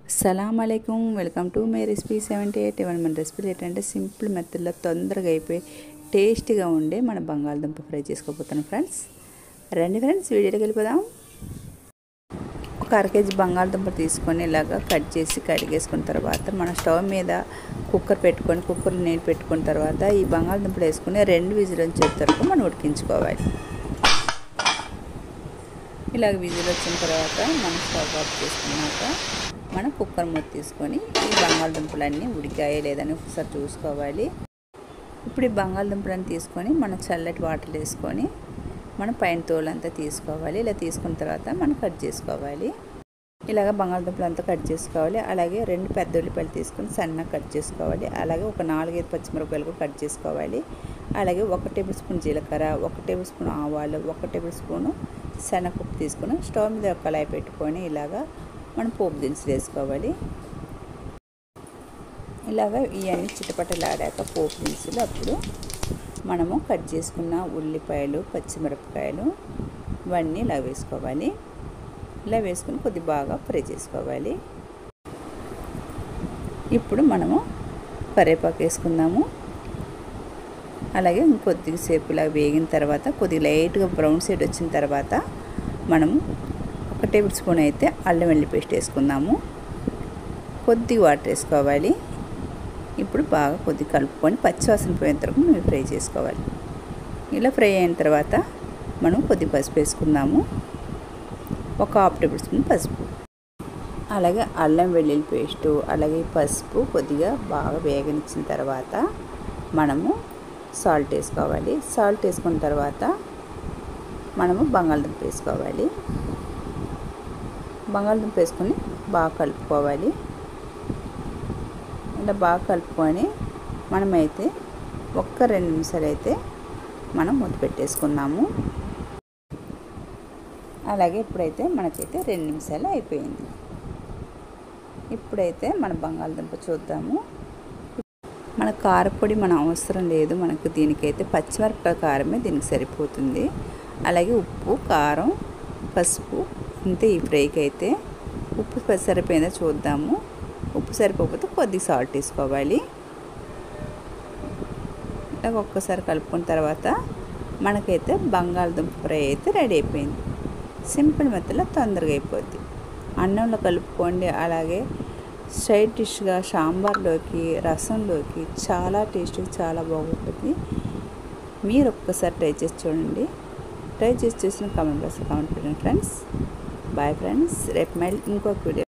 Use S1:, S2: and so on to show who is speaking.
S1: అస్సలాముఅలైకుం welcome to my recipe 78 ఇవాళ మన రెసిపీలు ఏంటంటే సింపుల్ మెథడ్లో తొందరగా అయిపోయి టేస్టీగా ఉండే మన బంగాళదుంప ఫ్రై చేసుకోబోతున్నాం ఫ్రెండ్స్. రండి ఫ్రెండ్స్, వీడియోకి వెళ్ళిపోదాం. ఒక అర కేజీ బంగాళదుంప తీసుకొని ఇలాగా కట్ చేసి కడిగేసుకున్న తర్వాత మన స్టవ్ మీద కుక్కర్ పెట్టుకొని కుక్కర్లో నీళ్ళు పెట్టుకున్న తర్వాత ఈ బంగాళదుంపలు వేసుకుని 2 విజిల్ వచ్చే వరకు మనం ఉడికించుకోవాలి. ఇలాగ విజిల్ వచ్చిన తర్వాత మనం స్టవ్ ఆఫ్ చేసుకున్నాక మనం కుక్కర్ మూత తీసుకొని ఈ బంగాళదుంపలన్నీ ఉడికాయో లేదని ఒకసారి చూసుకోవాలి. ఇప్పుడు ఈ బంగాళదుంపలన్నీ తీసుకొని మనం చల్లటి వాటర్ వేసుకొని మనం పైన తోలంతా తీసుకోవాలి. ఇలా తీసుకున్న తర్వాత మనం కట్ చేసుకోవాలి. ఇలాగ బంగాళదుంపలు అంతా కట్ చేసుకోవాలి. అలాగే 2 పెద్ద ఉల్లిపాయలు తీసుకొని సన్నగా కట్ చేసుకోవాలి. అలాగే ఒక 4-5 పచ్చిమిరపకాయలు కూడా కట్ చేసుకోవాలి. అలాగే 1 టేబుల్ స్పూన్ జీలకర్ర, 1 టేబుల్ స్పూన్ ఆవాలు, 1 టేబుల్ స్పూన్ శనగపప్పు తీసుకొని స్టవ్ మీద ఒక కళాయి పెట్టుకొని ఇలాగా మనం పోపు దినుసులు వేసుకోవాలి. ఇలాగ ఇవన్నీ చిటపటలాడాక పోపు దినుసులు అప్పుడు మనము కట్ చేసుకున్న ఉల్లిపాయలు, పచ్చిమిరపకాయలు ఇవన్నీ ఇలా వేసుకోవాలి. ఇలా వేసుకుని కొద్ది బాగా ఫ్రై చేసుకోవాలి. ఇప్పుడు మనము కరివేపాకు వేసుకుందాము. అలాగే ఇంకొద్దిగా సేపు ఇలా వేగిన తర్వాత కొద్దిగా లైట్గా బ్రౌన్ షేడ్ వచ్చిన తర్వాత మనము 1 టేబుల్ స్పూన్ అయితే అల్లం వెల్లుల్లి పేస్ట్ వేసుకుందాము. కొద్దిగా వాటర్ వేసుకోవాలి. ఇప్పుడు బాగా కొద్దిగా కలుపుకొని పచ్చివాసన పోయేంత వరకు మనం ఫ్రై చేసుకోవాలి. ఇలా ఫ్రై అయిన తర్వాత మనం కొద్దిగా పసుపు వేసుకుందాము. ఒక 1/2 టేబుల్ స్పూన్ పసుపు, అలాగే అల్లం వెల్లుల్లి పేస్టు, అలాగే పసుపు కొద్దిగా బాగా వేగనిచ్చిన తర్వాత మనము సాల్ట్ వేసుకోవాలి. సాల్ట్ వేసుకున్న తర్వాత మనము బంగాళదుంప వేసుకోవాలి. బంగాళదుంప వేసుకొని బాగా కలుపుకోవాలి. ఇలా బాగా కలుపుకొని మనమైతే 1-2 నిమిషాలు అయితే మనం మూత పెట్టేసుకున్నాము. అలాగే ఇప్పుడైతే మనకైతే 2 నిమిషాలు అయిపోయింది. ఇప్పుడైతే మన బంగాళదుంప చూద్దాము. మన కారపొడి మన అవసరం లేదు, మనకు దీనికైతే పచ్చిమిరపకాయ కారమే దీనికి సరిపోతుంది. అలాగే ఉప్పు, కారం, పసుపు ఇంతే ఈ ఫ్రైకి అయితే. ఉప్పు సరిపోయిందో చూద్దాము. ఉప్పు సరిపోకపోతే కొద్దిగా సాల్ట్ వేసుకోవాలి. ఇలా ఒక్కసారి కలుపుకున్న తర్వాత మనకైతే బంగాళదుంప ఫ్రై అయితే రెడీ అయిపోయింది. సింపుల్ మెథడ్లో తొందరగా అయిపోద్ది. అన్నంలో కలుపుకోండి, అలాగే సైడ్ డిష్గా సాంబార్లోకి, రసంలోకి చాలా టేస్టీగా చాలా బాగుంటుంది. మీరు ఒక్కసారి ట్రై చేసి చూడండి. ట్రై చేసి చూసిన కామెంట్ బాక్స్లో కామెంట్ పెట్టండి ఫ్రెండ్స్. Bye friends. రేపు మళ్ళీ ఇంకొక వీడియో